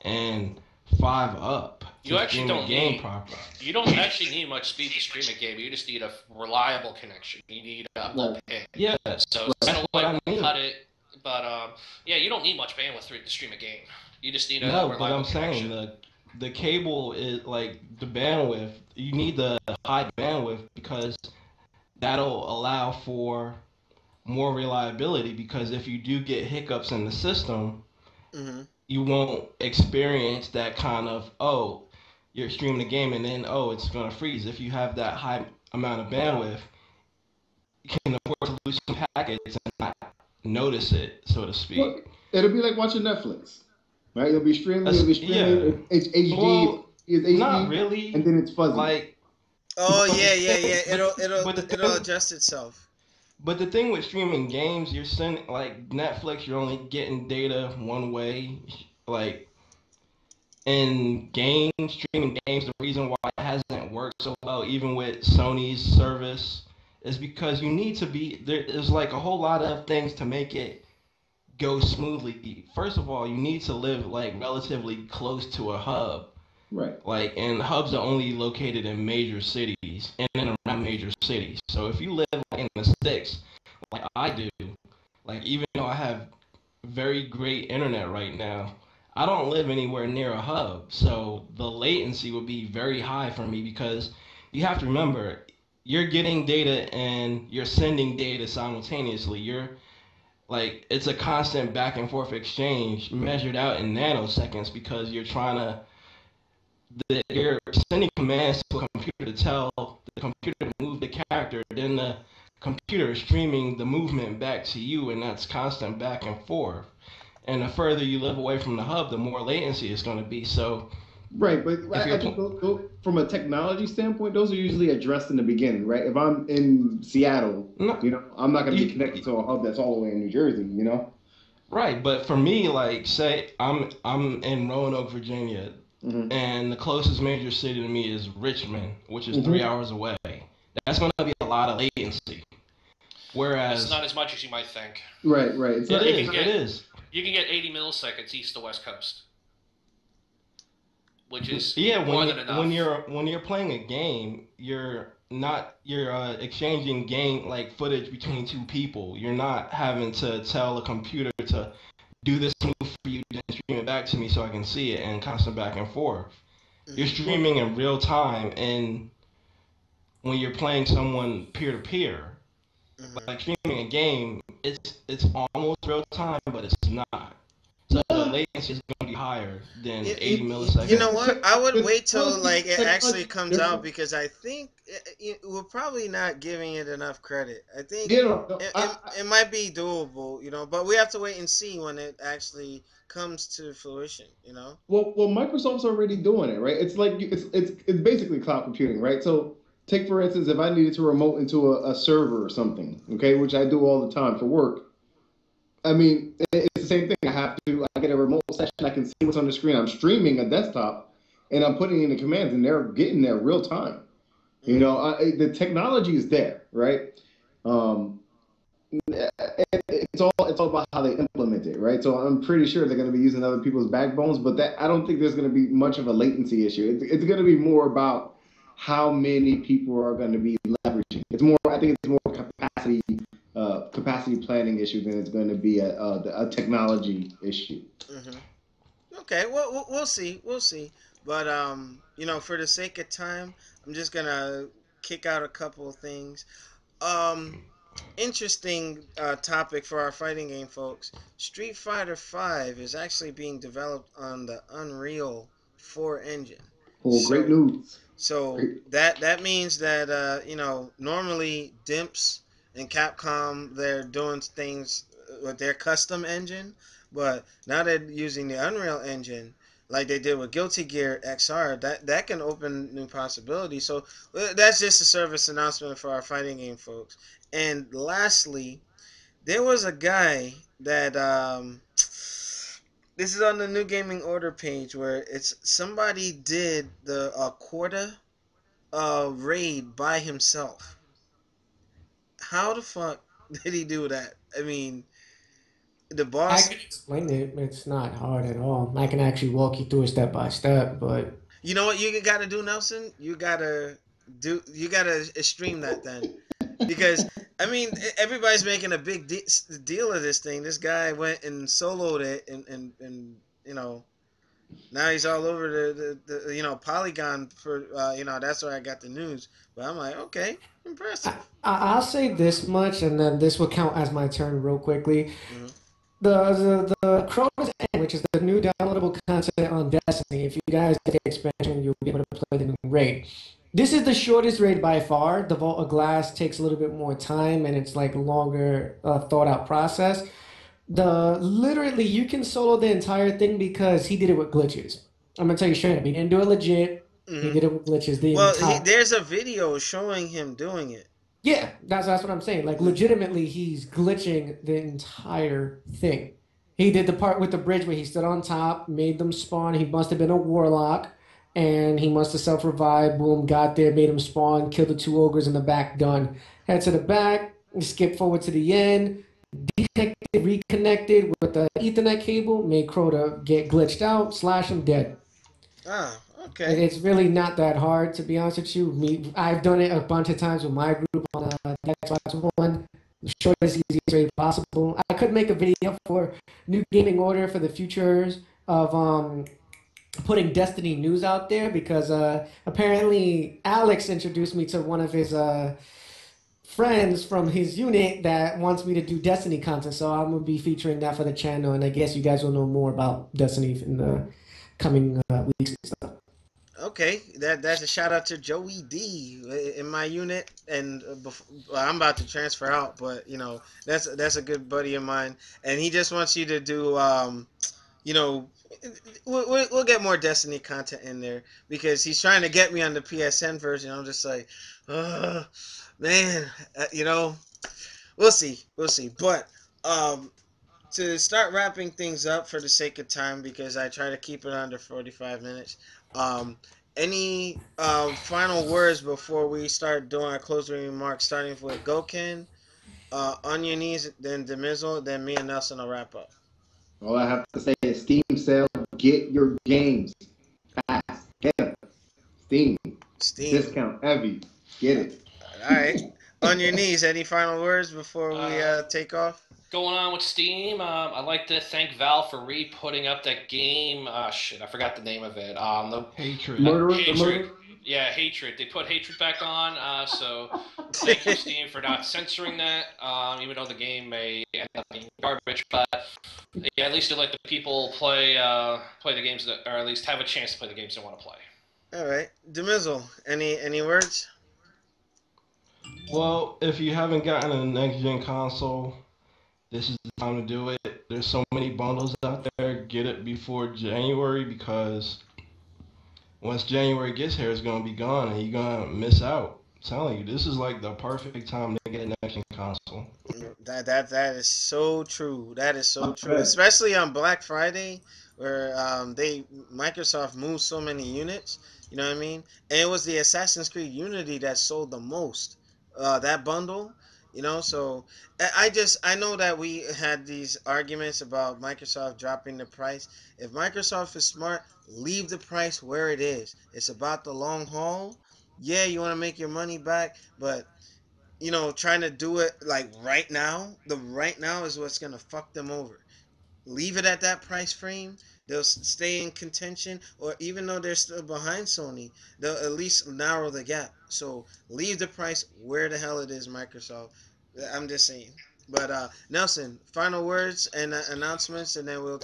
and 5 up You to actually stream a don't game need properly. you don't actually need much speed to stream a game. You just need a reliable connection. You need a low ping. Yeah, So that's what I mean. cut it, but yeah, you don't need much bandwidth to stream a game. You just need a No, but reliable I'm saying connection. the cable is like the bandwidth. You need the high bandwidth because that'll allow for more reliability. Because if you do get hiccups in the system, Mm-hmm. you won't experience that kind of you're streaming the game and then it's gonna freeze. If you have that high amount of bandwidth, you can afford to lose some packets and not notice it, so to Well, speak. it'll be like watching Netflix, right? You'll be streaming. That's, You'll be yeah. streaming. It's HD. Well, It's HD, not really. and then it's fuzzy. Like, Oh but yeah, the yeah, thing, yeah. It'll but the it'll thing, adjust itself. but the thing with streaming games, you're sending like Netflix, you're only getting data one way. Like in games, streaming games, the reason why it hasn't worked so well, even with Sony's service, is because you need to be there's like a whole lot of things to make it go smoothly. First of all, you need to live like relatively close to a hub. Right. Like, and hubs are only located in major cities and around major cities. So if you live like, in the sticks, like I do, like even though I have very great internet right now. I don't live anywhere near a hub, so the latency would be very high for me because you have to remember you're getting data and you're sending data simultaneously. You're like it's a constant back and forth exchange measured out in nanoseconds because you're sending commands to a computer to tell the computer to move the character, then the computer is streaming the movement back to you, and that's constant back and forth. And the further you live away from the hub, the more latency it's going to be. So, right, but I think from a technology standpoint, those are usually addressed in the beginning, right? If I'm in Seattle, no, I'm not going to be connected to a hub that's all the way in New Jersey, Right, but for me, like, say I'm in Roanoke, Virginia, and the closest major city to me is Richmond, which is 3 hours away. That's going to be a lot of latency. Whereas it's not as much as you might think. Right. It is. You can get 80 milliseconds east to west coast, which is more than enough. When you're playing a game, you're exchanging game like footage between two people. You're not having to tell a computer to do this move for you, then stream it back to me so I can see it, and constant back and forth. You're streaming in real time, and when you're playing someone peer to peer, like streaming a game, it's almost real time, but it's not. So the latency is going to be higher than 80 milliseconds. You know what? I would wait till like it actually comes out because I think we're probably not giving it enough credit. I think it might be doable, but we have to wait and see when it actually comes to fruition, Well, Microsoft's already doing it, right? It's like it's basically cloud computing, right? So take for instance, if I needed to remote into a server or something, okay, which I do all the time for work. I mean, it's the same thing. I get a remote session. I can see what's on the screen. I'm streaming a desktop, and I'm putting in the commands, and they're getting there real time. The technology is there, right? It's all about how they implement it, right? So I'm pretty sure they're going to be using other people's backbones, but I don't think there's going to be much of a latency issue. It's going to be more about how many people are going to be leveraging. I think it's more capacity planning issue than it's going to be a technology issue. Okay, well, we'll see. But for the sake of time, I'm just gonna kick out a couple of things. Interesting topic for our fighting game folks. Street Fighter V is actually being developed on the Unreal 4 engine. Great news. So that means that normally Dimps and Capcom, they're doing things with their custom engine, but now they're using the Unreal engine like they did with Guilty Gear XR. That can open new possibilities. So that's just a service announcement for our fighting game folks. And lastly, there was a guy that this is on the New Gaming Order page where it's somebody did the quota raid by himself. How the fuck did he do that? I mean, the boss. I can explain it. It's not hard at all. I can actually walk you through it step by step, but You know what you gotta do, Nelson? You gotta stream that then, because I mean everybody's making a big deal of this thing. This guy went and soloed it, and now he's all over the Polygon for that's where I got the news. But I'm like, okay, impressive. I'll say this much, and then this will count as my turn real quickly. The Cronus End, which is the new downloadable content on Destiny. If you guys get the expansion, you'll be able to play the new raid. This is the shortest raid by far. The Vault of Glass takes a little bit more time, and it's like a longer thought out process. Literally, you can solo the entire thing because he did it with glitches. I'm gonna tell you straight up, he didn't do it legit. He did it with glitches. There's a video showing him doing it. Yeah, that's what I'm saying. Like, legitimately, he's glitching the entire thing. He did the part with the bridge where he stood on top, made them spawn. He must have been a warlock, and he must have self-revived. Boom, got there, made him spawn, killed the 2 ogres in the back, done. Head to the back, skip forward to the end, reconnected with the Ethernet cable, made Crota get glitched out, slash him dead. Ah, okay. It's really not that hard, to be honest with you. I've done it a bunch of times with my group on Xbox One. the shortest, easiest way possible. I could make a video for new gaming order for the futures of putting Destiny news out there because apparently Alex introduced me to one of his friends from his unit that wants me to do Destiny content. So I'm gonna be featuring that for the channel, and I guess you guys will know more about Destiny in the coming weeks and stuff. Okay, that's a shout out to Joey D in my unit, and well, I'm about to transfer out, but that's a good buddy of mine, and he just wants you to do you know, we'll get more Destiny content in there because he's trying to get me on the PSN version. I'm just like, man, we'll see. But to start wrapping things up for the sake of time, because I try to keep it under 45 minutes. Um, any final words before we start doing our closing remarks, starting with Goken, on your knees, then Demizzle, then me and Nelson will wrap up. All I have to say is Steam sale. Get your games fast. Get them. Steam. Discount heavy. Get it. All right. On your knees, any final words before we take off? Going on with Steam, I'd like to thank Valve for re-putting up that game. Shit, I forgot the name of it. The Hatred. Hatred. Yeah, Hatred. They put Hatred back on, so thank you, Steam, for not censoring that, even though the game may end up being garbage. But yeah, at least to let the people play the games that, or at least have a chance to play the games they want to play. All right. Demizzle, any words? Well, if you haven't gotten a next-gen console, this is the time to do it. There's so many bundles out there. Get it before January because once January gets here, it's going to be gone and you're going to miss out. I'm telling you, this is like the perfect time to get a next-gen console. That is so true. That is so true. Especially on Black Friday, where Microsoft moved so many units. You know what I mean? And it was the Assassin's Creed Unity that sold the most. That bundle. So I know that we had these arguments about Microsoft dropping the price. If Microsoft is smart, leave the price where it is. It's about the long haul. Yeah, you want to make your money back, but trying to do it like right now, the right now is what's gonna fuck them over. Leave it at that price frame. They'll stay in contention, or even though they're still behind Sony, they'll at least narrow the gap. So leave the price where the hell it is, Microsoft. I'm just saying. But Nelson, final words and announcements, and then we'll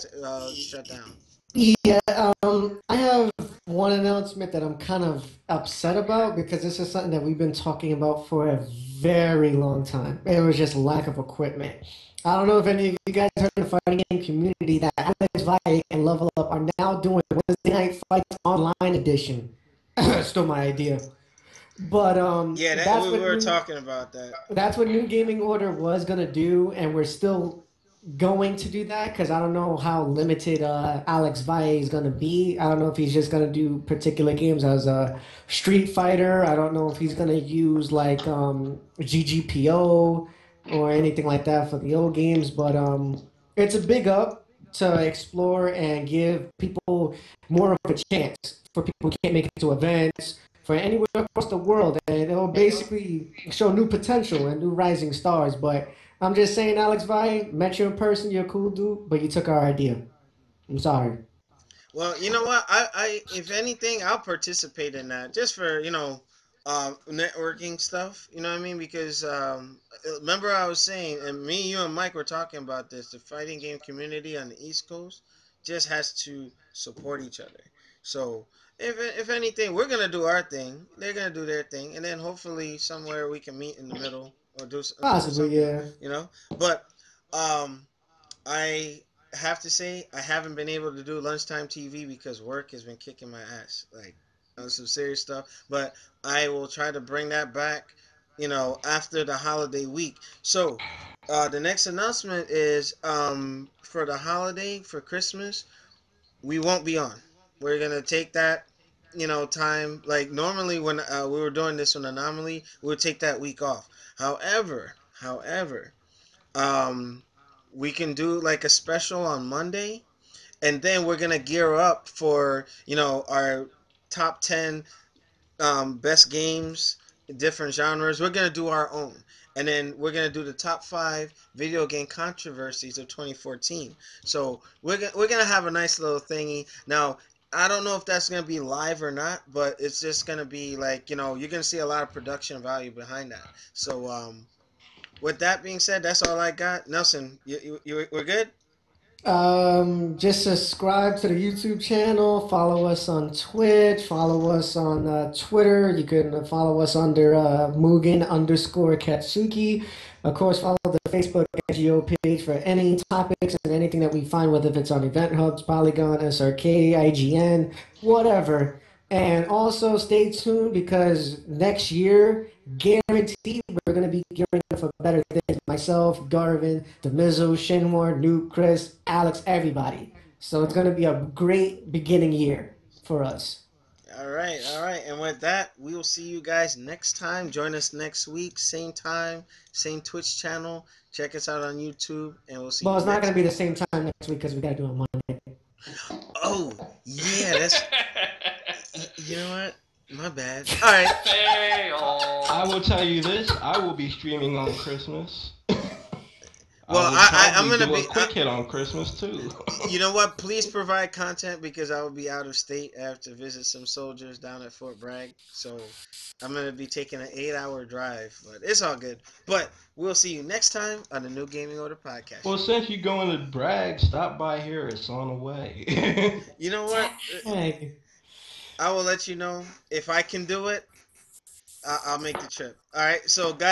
shut down. Yeah, I have one announcement that I'm kind of upset about because this is something that we've been talking about for a very long time. It was just lack of equipment. I don't know if any of you guys heard in the fighting game community that Alex Valle and Level Up are now doing Wednesday Night Fights Online Edition. Still my idea. But yeah, that's we what were talking about that. That's what New Gaming Order was gonna do, and we're still going to do that because I don't know how limited Alex Valle is gonna be. I don't know if he's just gonna do particular games as a Street Fighter. I don't know if he's gonna use like GGPO or anything like that for the old games. But it's a big up to explore and give people more of a chance for people who can't make it to events. For anywhere across the world, and it'll basically show new potential and new rising stars. But I'm just saying, Alex Valle, met you in person, you're a cool dude, but you took our idea. I'm sorry. Well, you know what? I if anything, I'll participate in that just for networking stuff. You know what I mean? Because remember I was saying, and me, you, and Mike were talking about this. The fighting game community on the East Coast just has to support each other. So if anything, we're gonna do our thing. They're gonna do their thing, and then hopefully somewhere we can meet in the middle or do Possibly, something. yeah. But I have to say I haven't been able to do lunchtime TV because work has been kicking my ass, like on some serious stuff. But I will try to bring that back, after the holiday week. So the next announcement is for the holiday for Christmas, we won't be on. We're gonna take that, time. Like normally when we were doing this on Anomaly, we would take that week off. However, um, we can do like a special on Monday, and then we're gonna gear up for our top 10 best games, different genres. We're gonna do our own, and then we're gonna do the top 5 video game controversies of 2014. So we're gonna have a nice little thingy. Now I don't know if that's gonna be live or not, but it's just gonna be like, you're gonna see a lot of production value behind that. So with that being said, that's all I got. Nelson, we're good. Just subscribe to the YouTube channel, follow us on Twitch, follow us on Twitter. You can follow us under Mugen_Katsuki. Of course, follow the Facebook NGO page for any topics and anything that we find, whether if it's on Event Hubs, Polygon, SRK, IGN, whatever. And also stay tuned because next year, guaranteed, we're going to be gearing up for better things. Myself, Garvin, Demizo, Shinmore, Nuke, Chris, Alex, everybody. So it's going to be a great beginning year for us. All right, all right. And with that, we will see you guys next time. Join us next week, same time, same Twitch channel. Check us out on YouTube, and we'll see Well, you it's not next going to be the same time next week because we got to do it Monday. Oh, yeah, that's... You know what? My bad. All right. Fail. I will tell you this: I will be streaming on Christmas. Well, I'm gonna do a be quick hit on Christmas too. You know what? Please provide content because I will be out of state. I have to visit some soldiers down at Fort Bragg, so I'm gonna be taking an 8-hour drive. But it's all good. But we'll see you next time on the New Gaming Order podcast. Well, since you're going to Bragg, stop by here. It's on the way. You know what? Hey. I will let you know if I can do it. I'll make the trip. All right. So, guys.